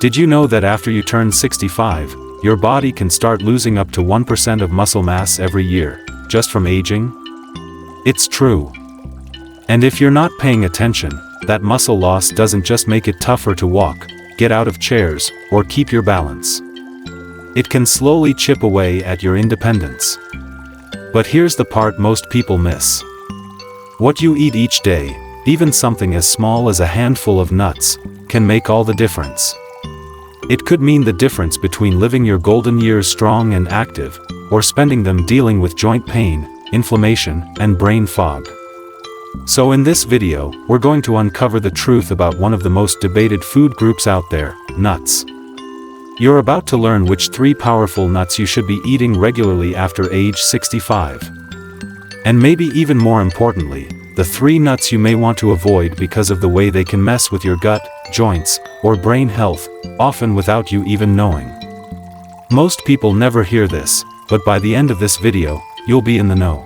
Did you know that after you turn 65, your body can start losing up to 1% of muscle mass every year, just from aging? It's true. And if you're not paying attention, that muscle loss doesn't just make it tougher to walk, get out of chairs, or keep your balance. It can slowly chip away at your independence. But here's the part most people miss. What you eat each day, even something as small as a handful of nuts, can make all the difference. It could mean the difference between living your golden years strong and active, or spending them dealing with joint pain, inflammation, and brain fog. So in this video, we're going to uncover the truth about one of the most debated food groups out there, nuts. You're about to learn which 3 powerful nuts you should be eating regularly after age 65. And maybe even more importantly, the 3 nuts you may want to avoid because of the way they can mess with your gut, joints, or brain health, often without you even knowing. Most people never hear this, but by the end of this video, you'll be in the know.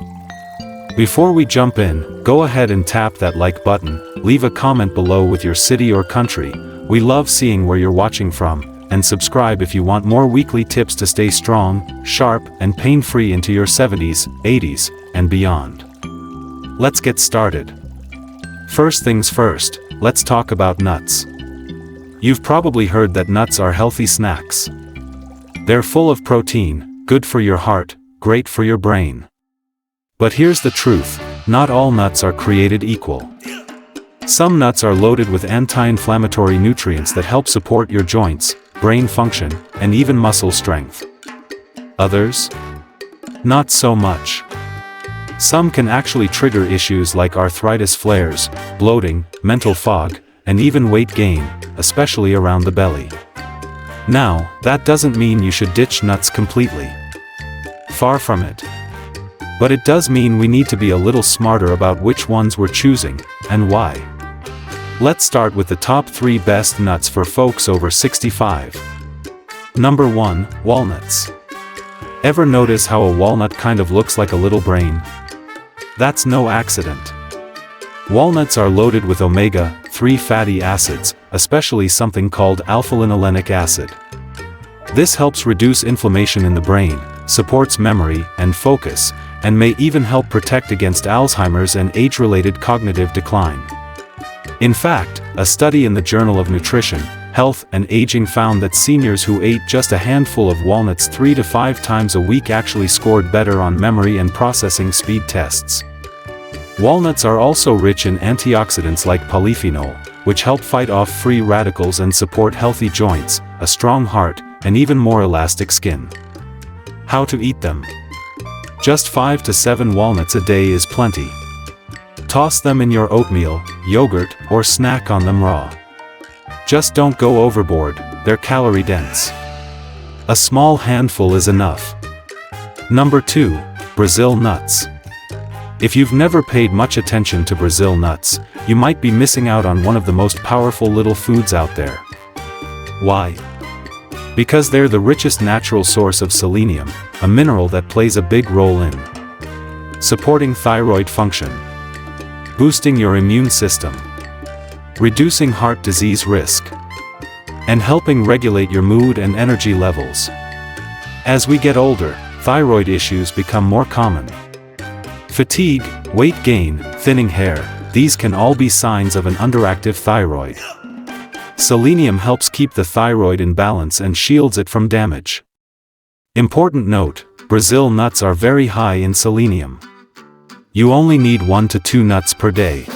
Before we jump in, go ahead and tap that like button, leave a comment below with your city or country, we love seeing where you're watching from, and subscribe if you want more weekly tips to stay strong, sharp, and pain-free into your 70s, 80s, and beyond. Let's get started. First things first, let's talk about nuts. You've probably heard that nuts are healthy snacks. They're full of protein, good for your heart, great for your brain. But here's the truth, not all nuts are created equal. Some nuts are loaded with anti-inflammatory nutrients that help support your joints, brain function, and even muscle strength. Others? Not so much. Some can actually trigger issues like arthritis flares, bloating, mental fog, and even weight gain, especially around the belly. Now, that doesn't mean you should ditch nuts completely. Far from it. But it does mean we need to be a little smarter about which ones we're choosing, and why. Let's start with the top 3 best nuts for folks over 65. Number 1, walnuts. Ever notice how a walnut kind of looks like a little brain? That's no accident. Walnuts are loaded with omega-3 fatty acids, especially something called alpha-linolenic acid. This helps reduce inflammation in the brain, supports memory and focus, and may even help protect against Alzheimer's and age-related cognitive decline. In fact, a study in the Journal of Nutrition, Health and Aging found that seniors who ate just a handful of walnuts 3 to 5 times a week actually scored better on memory and processing speed tests. Walnuts are also rich in antioxidants like polyphenol, which help fight off free radicals and support healthy joints, a strong heart, and even more elastic skin. How to eat them? Just 5 to 7 walnuts a day is plenty. Toss them in your oatmeal, yogurt, or snack on them raw. Just don't go overboard, they're calorie dense. A small handful is enough. Number 2, Brazil nuts. If you've never paid much attention to Brazil nuts, you might be missing out on one of the most powerful little foods out there. Why? Because they're the richest natural source of selenium, a mineral that plays a big role in supporting thyroid function, boosting your immune system, reducing heart disease risk, and helping regulate your mood and energy levels. As we get older, thyroid issues become more common. Fatigue, weight gain, thinning hair, these can all be signs of an underactive thyroid. Selenium helps keep the thyroid in balance and shields it from damage. Important note, Brazil nuts are very high in selenium. You only need 1 to 2 nuts per day.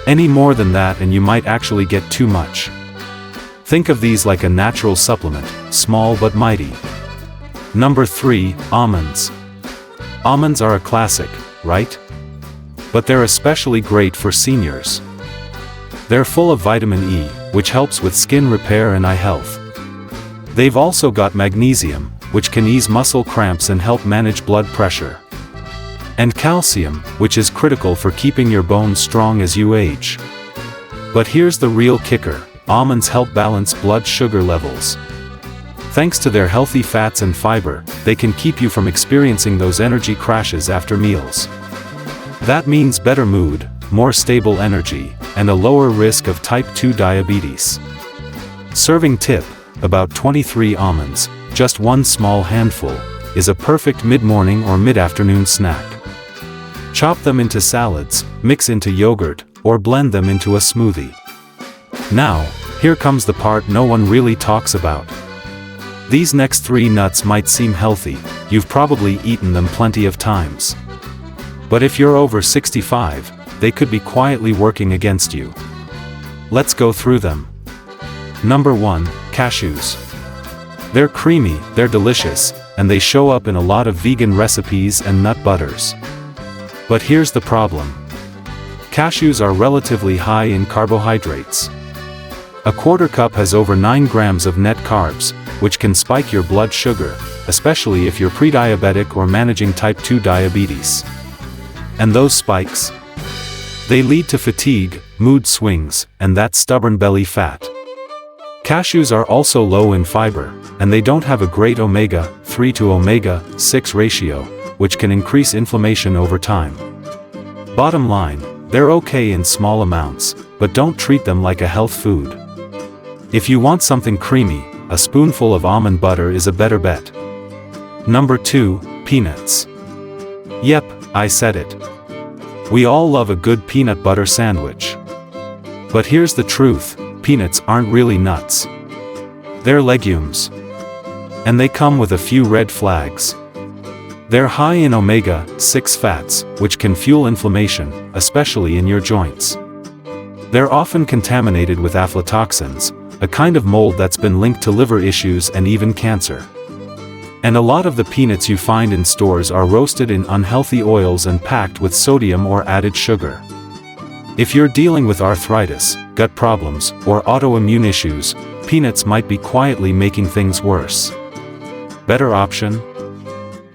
Any more than that and you might actually get too much. Think of these like a natural supplement, small but mighty. Number 3, almonds. Almonds are a classic, right? But they're especially great for seniors. They're full of vitamin E, which helps with skin repair and eye health. They've also got magnesium, which can ease muscle cramps and help manage blood pressure. And calcium, which is critical for keeping your bones strong as you age. But here's the real kicker, almonds help balance blood sugar levels. Thanks to their healthy fats and fiber, they can keep you from experiencing those energy crashes after meals. That means better mood, more stable energy, and a lower risk of type 2 diabetes. Serving tip: about 23 almonds, just one small handful, is a perfect mid-morning or mid-afternoon snack. Chop them into salads, mix into yogurt, or blend them into a smoothie. Now, here comes the part no one really talks about. These next 3 nuts might seem healthy, you've probably eaten them plenty of times. But if you're over 65, they could be quietly working against you. Let's go through them. Number 1, cashews. They're creamy, they're delicious, and they show up in a lot of vegan recipes and nut butters. But here's the problem. Cashews are relatively high in carbohydrates. A quarter cup has over 9 grams of net carbs, which can spike your blood sugar, especially if you're pre-diabetic or managing type 2 diabetes. And those spikes? They lead to fatigue, mood swings, and that stubborn belly fat. Cashews are also low in fiber, and they don't have a great omega-3 to omega-6 ratio, which can increase inflammation over time. Bottom line, they're okay in small amounts, but don't treat them like a health food. If you want something creamy, a spoonful of almond butter is a better bet. Number 2, peanuts. Yep, I said it. We all love a good peanut butter sandwich. But here's the truth, peanuts aren't really nuts. They're legumes. And they come with a few red flags. They're high in omega-6 fats, which can fuel inflammation, especially in your joints. They're often contaminated with aflatoxins, a kind of mold that's been linked to liver issues and even cancer. And a lot of the peanuts you find in stores are roasted in unhealthy oils and packed with sodium or added sugar. If you're dealing with arthritis, gut problems, or autoimmune issues, peanuts might be quietly making things worse. Better option?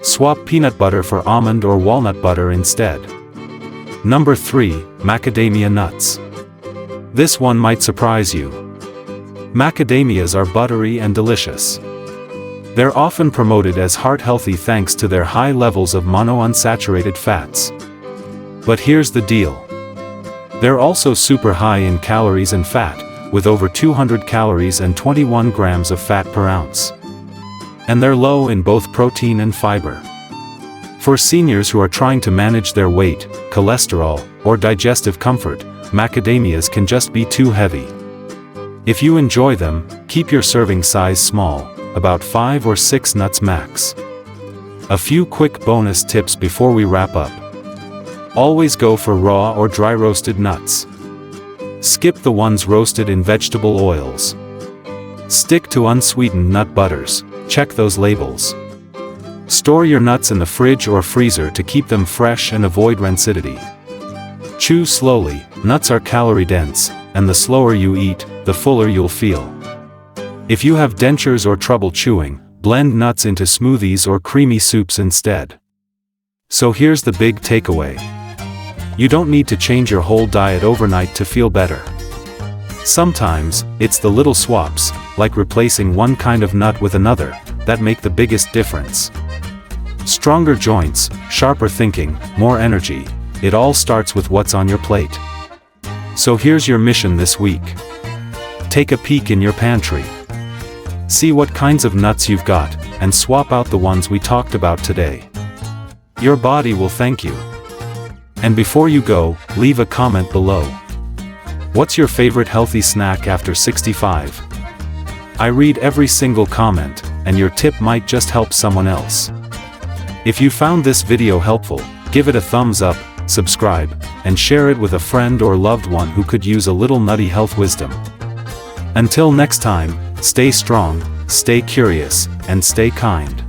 Swap peanut butter for almond or walnut butter instead. Number 3, macadamia nuts. This one might surprise you. Macadamias are buttery and delicious. They're often promoted as heart-healthy thanks to their high levels of monounsaturated fats. But here's the deal. They're also super high in calories and fat, with over 200 calories and 21 grams of fat per ounce. And they're low in both protein and fiber. For seniors who are trying to manage their weight, cholesterol, or digestive comfort, macadamias can just be too heavy. If you enjoy them, keep your serving size small, about 5 or 6 nuts max. A few quick bonus tips before we wrap up. Always go for raw or dry roasted nuts. Skip the ones roasted in vegetable oils. Stick to unsweetened nut butters, check those labels. Store your nuts in the fridge or freezer to keep them fresh and avoid rancidity. Chew slowly, nuts are calorie dense, and the slower you eat, the fuller you'll feel. If you have dentures or trouble chewing, blend nuts into smoothies or creamy soups instead. So here's the big takeaway. You don't need to change your whole diet overnight to feel better. Sometimes, it's the little swaps, like replacing one kind of nut with another, that make the biggest difference. Stronger joints, sharper thinking, more energy, it all starts with what's on your plate. So here's your mission this week. Take a peek in your pantry. See what kinds of nuts you've got, and swap out the ones we talked about today. Your body will thank you. And before you go, leave a comment below. What's your favorite healthy snack after 65? I read every single comment, and your tip might just help someone else. If you found this video helpful, give it a thumbs up, subscribe, and share it with a friend or loved one who could use a little nutty health wisdom. Until next time, stay strong, stay curious, and stay kind.